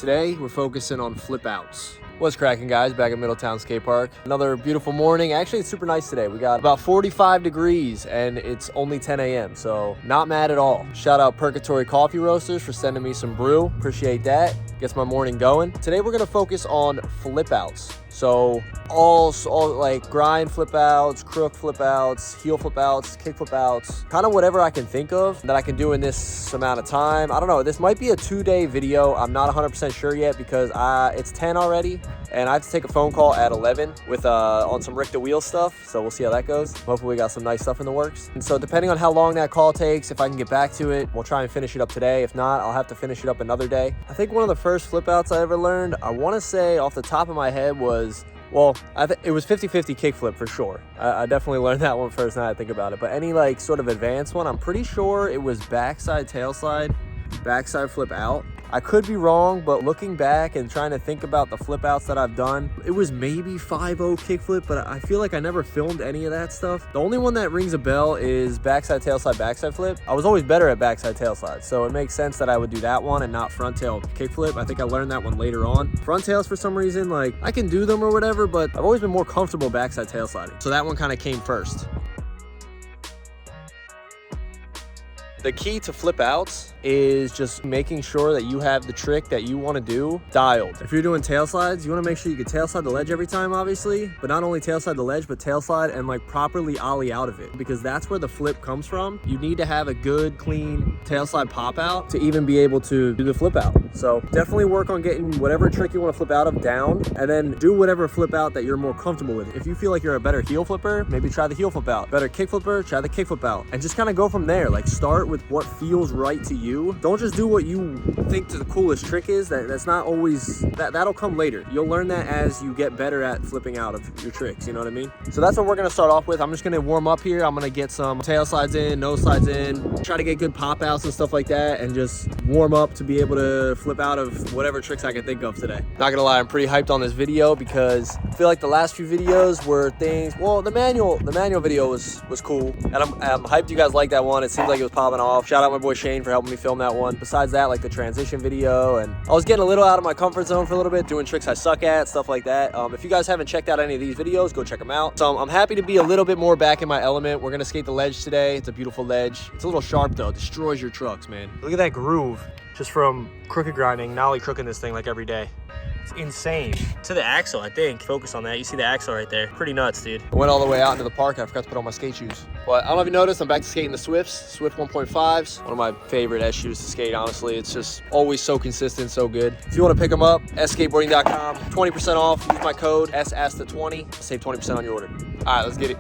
Today, we're focusing on flip outs. What's cracking, guys? Back at Middletown Skate Park. Another beautiful morning. Actually, it's super nice today. We got about 45 degrees and it's only 10 a.m. So not mad at all. Shout out Purgatory Coffee Roasters for sending me some brew. Appreciate that. Gets my morning going. Today, we're gonna focus on flip outs. So all like grind flip outs, crook flip outs, heel flip outs, kick flip outs, kind of whatever I can think of that I can do in this amount of time. I don't know, this might be a 2-day video. I'm not 100% sure yet because it's 10 already and I have to take a phone call at 11 with on some Ricta wheel stuff. So we'll see how that goes. Hopefully we got some nice stuff in the works. And so depending on how long that call takes, if I can get back to it, we'll try and finish it up today. If not, I'll have to finish it up another day. I think one of the first flip outs I ever learned, I want to say off the top of my head was, well, it was 50-50 kickflip for sure. I definitely learned that one first now I think about it. But any like sort of advanced one, I'm pretty sure it was backside tailslide, backside flip out. I could be wrong, but looking back and trying to think about the flip outs that I've done, it was maybe 5-0 kickflip, but I feel like I never filmed any of that stuff. The only one that rings a bell is backside tailslide, backside flip. I was always better at backside tailslide, so it makes sense that I would do that one and not front tail kickflip. I think I learned that one later on. Front tails, for some reason, like I can do them or whatever, but I've always been more comfortable backside tailsliding. So that one kind of came first. The key to flip outs is just making sure that you have the trick that you want to do dialed. If you're doing tail slides, you want to make sure you can tail slide the ledge every time, obviously, but not only tail slide the ledge, but tail slide and like properly ollie out of it, because that's where the flip comes from. You need to have a good, clean tail slide pop out to even be able to do the flip out. So definitely work on getting whatever trick you want to flip out of down, and then do whatever flip out that you're more comfortable with. If you feel like you're a better heel flipper, maybe try the heel flip out. Better kick flipper, try the kick flip out, and just kind of go from there. Like start with what feels right to you. Don't just do what you think the coolest trick is. That's not always, that'll come later. You'll learn that as you get better at flipping out of your tricks, you know what I mean? So that's what we're gonna start off with. I'm just gonna warm up here. I'm gonna get some tail slides in, nose slides in, try to get good pop outs and stuff like that, and just warm up to be able to flip out of whatever tricks I can think of today. Not gonna lie, I'm pretty hyped on this video because I feel like the last few videos were things, well, the manual video was cool, and I'm hyped you guys like that one. It seems like it was popping off. Shout out my boy Shane for helping me film that one. Besides that, like the transition video, and I was getting a little out of my comfort zone for a little bit, doing tricks I suck at, stuff like that. If you guys haven't checked out any of these videos, go check them out. So I'm happy to be a little bit more back in my element. We're gonna skate the ledge today. It's a beautiful ledge. It's a little sharp though. It destroys your trucks, man. Look at that groove just from crooked grinding, nollie crooking this thing like every day. It's insane. To the axle, I think. Focus on that. You see the axle right there. Pretty nuts, dude. I went all the way out into the park. I forgot to put on my skate shoes. But I don't know if you noticed, I'm back to skating the Swifts. Swift 1.5s. One of my favorite S shoes to skate, honestly. It's just always so consistent, so good. If you want to pick them up, skateboarding.com. 20% off. Use my code SASTA20. Save 20% on your order. All right, let's get it.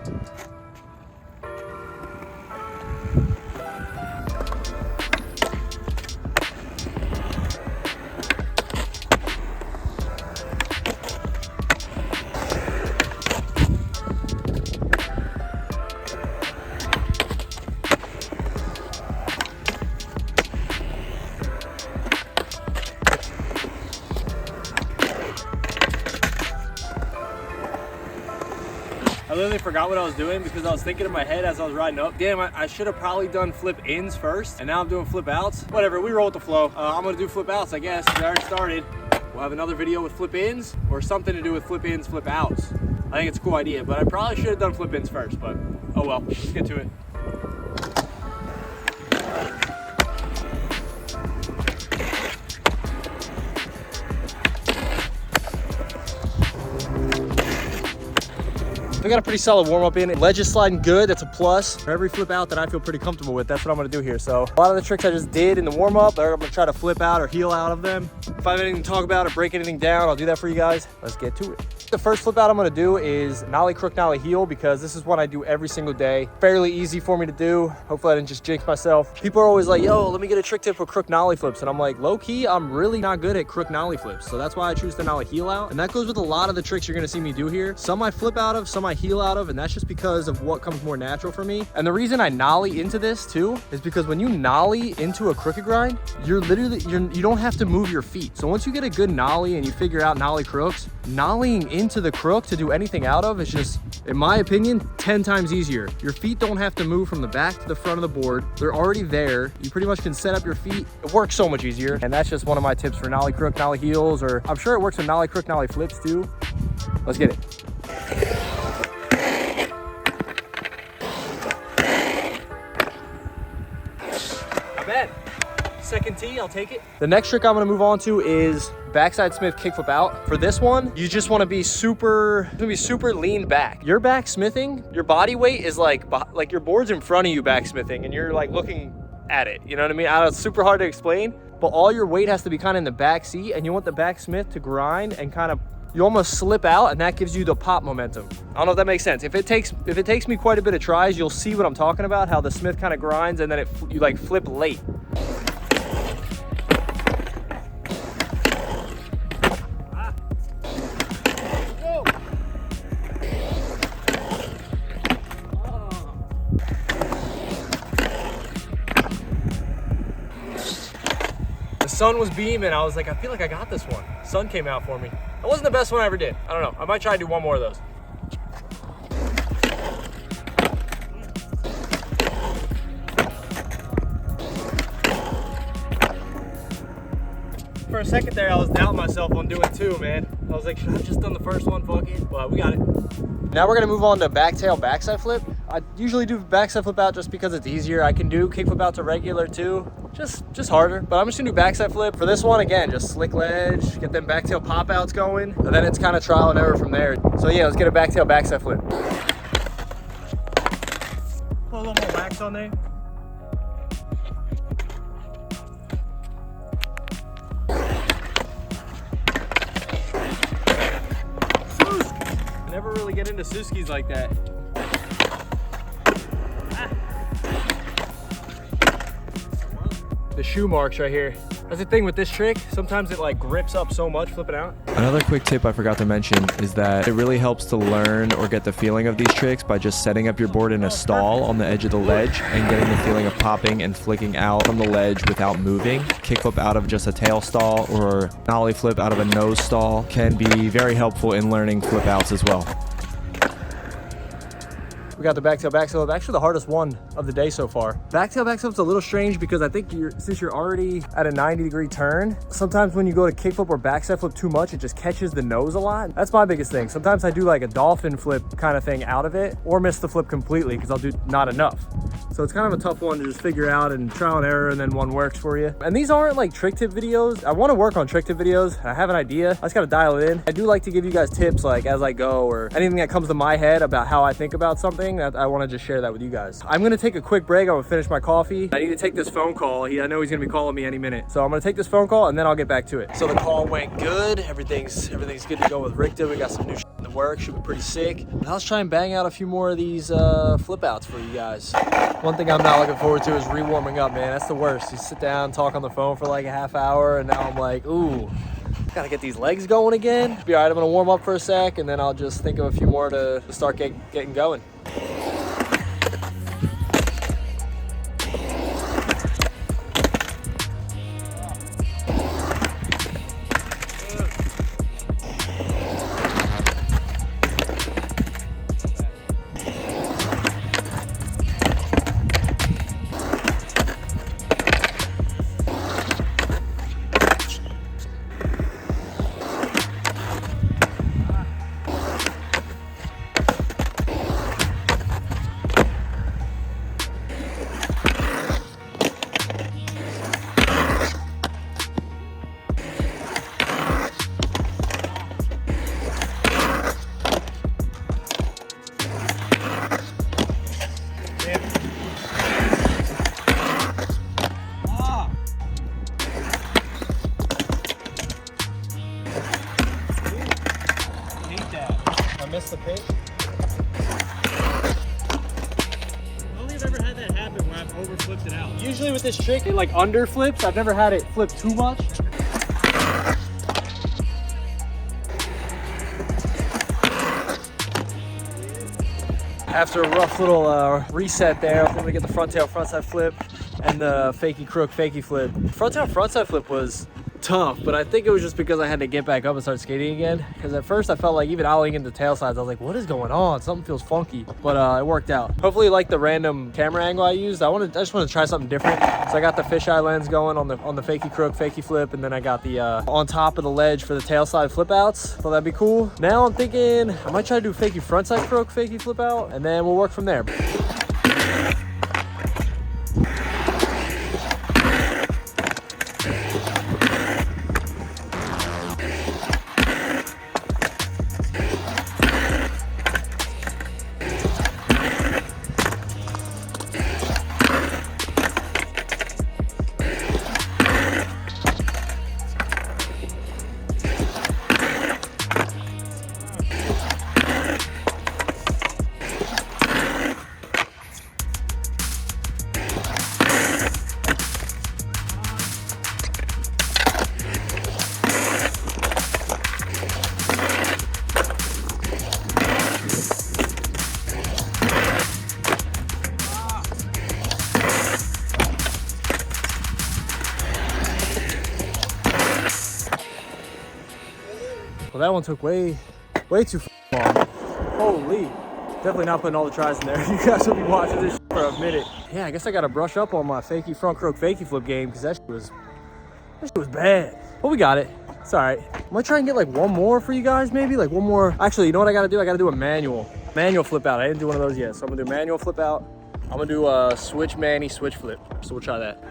I literally forgot what I was doing because I was thinking in my head as I was riding up, damn, I should have probably done flip ins first, and now I'm doing flip outs. Whatever, we roll with the flow. I'm gonna do flip outs, I guess. I already started. We'll have another video with flip ins or something to do with flip ins, flip outs. I think it's a cool idea, but I probably should have done flip ins first, but oh well, let's get to it. I got a pretty solid warm up in. Ledge is sliding good, that's a plus. For every flip out that I feel pretty comfortable with, that's what I'm gonna do here. So a lot of the tricks I just did in the warm up, I'm gonna try to flip out or heel out of them. If I have anything to talk about or break anything down, I'll do that for you guys. Let's get to it. The first flip out I'm gonna do is nollie crook, nollie heel, because this is what I do every single day. Fairly easy for me to do. Hopefully I didn't just jinx myself. People are always like, yo, let me get a trick tip for crook nollie flips. And I'm like, low key, I'm really not good at crook nollie flips. So that's why I choose to nollie heel out. And that goes with a lot of the tricks you're gonna see me do here. Some I flip out of, some I heel out of, and that's just because of what comes more natural for me. And the reason I nollie into this too is because when you nollie into a crooked grind, you don't have to move your feet. So once you get a good nollie and you figure out nollie crooks, nollieing into the crook to do anything out of is just, in my opinion, 10 times easier. Your feet don't have to move from the back to the front of the board. They're already there. You pretty much can set up your feet. It works so much easier. And that's just one of my tips for nollie crook, nollie heels, or I'm sure it works with nollie crook, nollie flips too. Let's get it. Not bad. Second tee, I'll take it. The next trick I'm gonna move on to is backside Smith kickflip out. For this one, you just wanna be super lean back. Your backsmithing, your body weight is like your board's in front of you backsmithing and you're like looking at it, you know what I mean? I know it's super hard to explain, but all your weight has to be kind of in the back seat and you want the backsmith to grind and kind of, you almost slip out and that gives you the pop momentum. I don't know if that makes sense. If it takes me quite a bit of tries, you'll see what I'm talking about, how the Smith kind of grinds and then you like flip late. The sun was beaming. I was like, I feel like I got this one. Sun came out for me. It wasn't the best one I ever did. I don't know. I might try to do one more of those. For a second there, I was doubting myself on doing two, man. I was like, should I have just done the first one? Fuck it. But we got it. Now we're gonna move on to back tail backside flip. I usually do backside flip out just because it's easier. I can do kick flip out to regular too, just harder. But I'm just gonna do backside flip. For this one, again, just slick ledge, get them back tail pop outs going, and then it's kind of trial and error from there. So yeah, let's get a back tail backside flip. Put a little more wax on there. Never really get into Suskis like that. The shoe marks right here. That's the thing with this trick. Sometimes it like grips up so much flipping out. Another quick tip I forgot to mention is that it really helps to learn or get the feeling of these tricks by just setting up your board in a stall on the edge of the ledge and getting the feeling of popping and flicking out from the ledge without moving. Kickflip out of just a tail stall or nollie flip out of a nose stall can be very helpful in learning flip outs as well. We got the back tail flip, actually the hardest one of the day so far. Back tail flip's a little strange because I think since you're already at a 90-degree turn, sometimes when you go to kickflip or backside flip too much, it just catches the nose a lot. That's my biggest thing. Sometimes I do like a dolphin flip kind of thing out of it or miss the flip completely because I'll do not enough. So it's kind of a tough one to just figure out and trial and error, and then one works for you. And these aren't like trick tip videos. I want to work on trick tip videos. I have an idea. I just got to dial it in. I do like to give you guys tips like as I go or anything that comes to my head about how I think about something. That I want to just share that with you guys. I'm going to take a quick break. I'm going to finish my coffee. I need to take this phone call. I know he's going to be calling me any minute. So I'm going to take this phone call and then I'll get back to it. So the call went good. Everything's good to go with Ricta. We got some new shit in the works. Should be pretty sick. Now let's try and bang out a few more of these flip outs for you guys. One thing I'm not looking forward to is re-warming up, man. That's the worst. You sit down, talk on the phone for like a half hour, and now I'm like, ooh, gotta get these legs going again. Be all right, I'm gonna warm up for a sec, and then I'll just think of a few more to start getting going. Missed the pitch. I don't think I've ever had that happen where I've overflipped it out. Usually with this trick, it like under flips. I've never had it flip too much. After a rough little reset there, I was able to get the front tail frontside flip and the Fakie crook Fakie flip. Front tail frontside flip was tough, but I think it was just because I had to get back up and start skating again. Because at first I felt like even ollieing into tail slides, I was like, what is going on? Something feels funky, but it worked out. Hopefully you like the random camera angle I used. I just wanted to try something different. So I got the fisheye lens going on the Fakie crook, Fakie flip, and then I got the on top of the ledge for the tail slide flip outs. So that'd be cool. Now I'm thinking I might try to do Fakie frontside crook, Fakie flip out, and then we'll work from there. Well, that one took way too long. Holy. Definitely not putting all the tries in there. You guys will be watching this for a minute. Yeah, I guess I got to brush up on my Fakie front crook, Fakie flip game because that shit was bad. But we got it. It's all right. I'm going to try and get like one more for you guys, maybe. Like one more. Actually, you know what I got to do? I got to do a manual flip out. I didn't do one of those yet. So I'm going to do manual flip out. I'm going to do a switch manny switch flip. So we'll try that.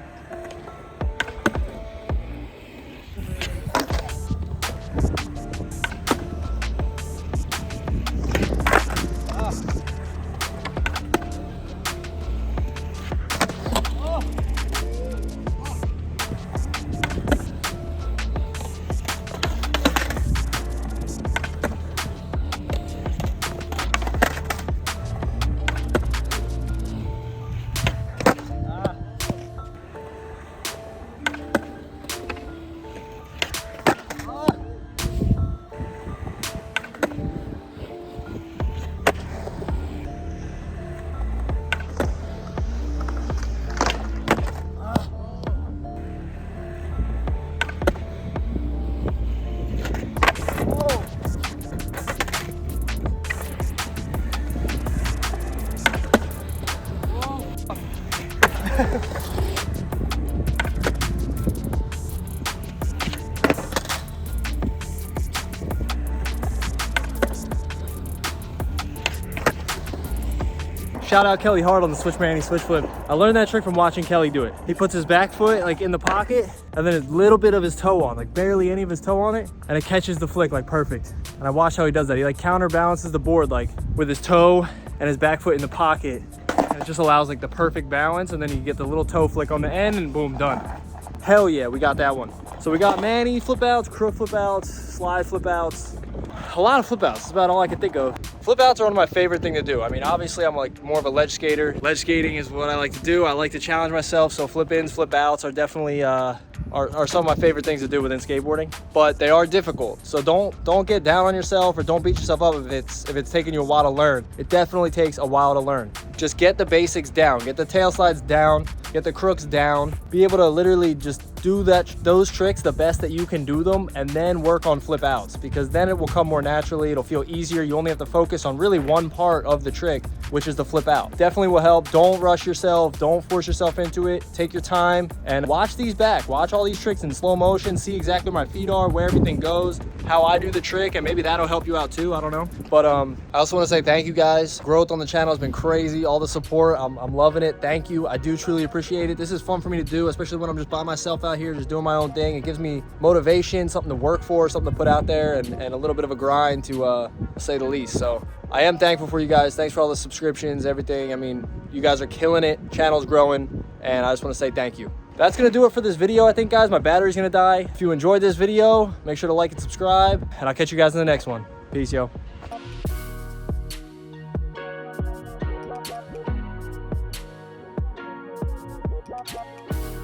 Shout out Kelly Hart on the switch manny switch flip. I learned that trick from watching Kelly do it. He puts his back foot like in the pocket and then a little bit of his toe on, like barely any of his toe on it, and it catches the flick like perfect. And I watch how he does that. He like counterbalances the board like with his toe and his back foot in the pocket. And it just allows like the perfect balance, and then you get the little toe flick on the end and boom, done. Hell yeah, we got that one. So we got manny flip outs, crook flip outs, slide flip outs. A lot of flip outs, that's about all I can think of. Flip outs are one of my favorite things to do. I mean, obviously I'm like more of a ledge skater. Ledge skating is what I like to do. I like to challenge myself, so flip ins, flip outs are definitely are some of my favorite things to do within skateboarding, but they are difficult. So don't get down on yourself or don't beat yourself up if it's taking you a while to learn. It definitely takes a while to learn. Just get the basics down, get the tail slides down, get the crooks down, be able to literally just do those tricks the best that you can do them, and then work on flip outs, because then it will come more naturally. It'll feel easier. You only have to focus on really one part of the trick, which is the flip out. Definitely will help. Don't rush yourself. Don't force yourself into it. Take your time and watch these back. Watch all these tricks in slow motion. See exactly where my feet are, where everything goes, how I do the trick, and maybe that'll help you out too. I don't know. But I also want to say thank you guys. Growth on the channel has been crazy. All the support. I'm loving it. Thank you. I do truly appreciate it. This is fun for me to do, especially when I'm just by myself out here just doing my own thing. It gives me motivation, something to work for, something to put out there, and a little bit of a grind to say the least. So I am thankful for you guys. Thanks for all the subscriptions, everything. I mean, you guys are killing it. Channel's growing, and I just want to say thank you. That's gonna do it for this video, I think, guys. My battery's gonna die. If you enjoyed this video, make sure to like and subscribe, and I'll catch you guys in the next one. Peace, yo. Yeah.